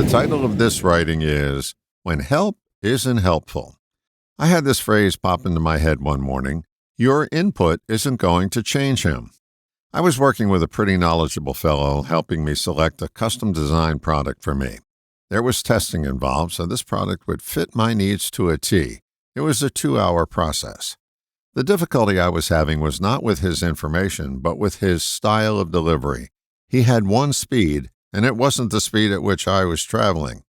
The title of this writing is When Help Isn't Helpful. I had this phrase pop into my head one morning: your input isn't going to change him. I was working with a pretty knowledgeable fellow helping me select a custom designed product for me. There was testing involved, so this product would fit my needs to a T. It was a 2-hour process. The difficulty I was having was not with his information, but with his style of delivery. He had one speed, and it wasn't the speed at which I was traveling.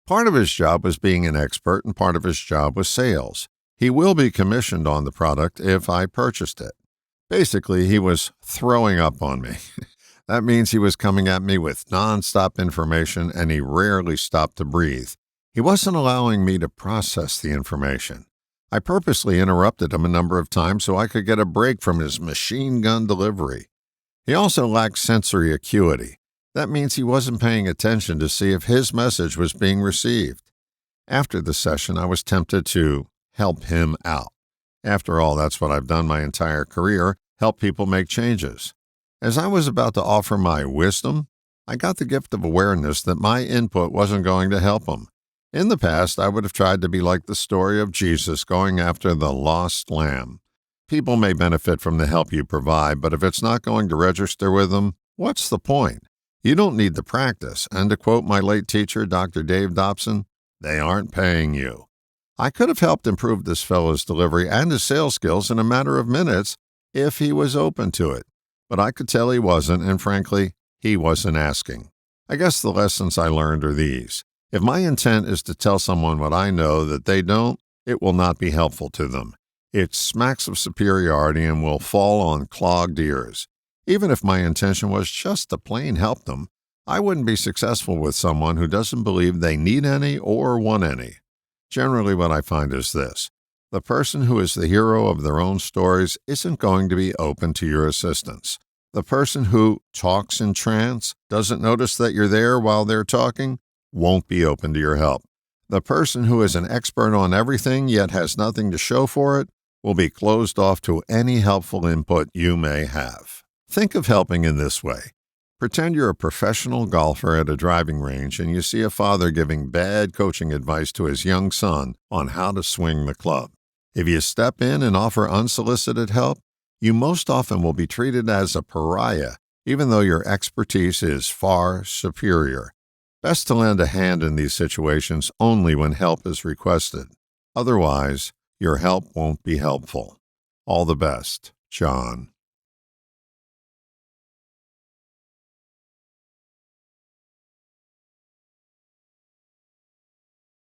Part of his job was being an expert, and part of his job was sales. He will be commissioned on the product if I purchased it. Basically, he was throwing up on me. That means he was coming at me with nonstop information, and he rarely stopped to breathe. He wasn't allowing me to process the information. I purposely interrupted him a number of times so I could get a break from his machine gun delivery. He also lacked sensory acuity. That means he wasn't paying attention to see if his message was being received. After the session, I was tempted to help him out. After all, that's what I've done my entire career, help people make changes. As I was about to offer my wisdom, I got the gift of awareness that my input wasn't going to help him. In the past, I would have tried to be like the story of Jesus going after the lost lamb. People may benefit from the help you provide, but if it's not going to register with them, what's the point? You don't need the practice, and to quote my late teacher, Dr. Dave Dobson, they aren't paying you. I could have helped improve this fellow's delivery and his sales skills in a matter of minutes if he was open to it, but I could tell he wasn't, and frankly, he wasn't asking. I guess the lessons I learned are these. If my intent is to tell someone what I know that they don't, it will not be helpful to them. It smacks of superiority and will fall on clogged ears. Even if my intention was just to plain help them, I wouldn't be successful with someone who doesn't believe they need any or want any. Generally, what I find is this: the person who is the hero of their own stories isn't going to be open to your assistance. The person who talks in trance, doesn't notice that you're there while they're talking, won't be open to your help. The person who is an expert on everything yet has nothing to show for it will be closed off to any helpful input you may have. Think of helping in this way. Pretend you're a professional golfer at a driving range and you see a father giving bad coaching advice to his young son on how to swing the club. If you step in and offer unsolicited help, you most often will be treated as a pariah, even though your expertise is far superior. Best to lend a hand in these situations only when help is requested. Otherwise, your help won't be helpful. All the best, John.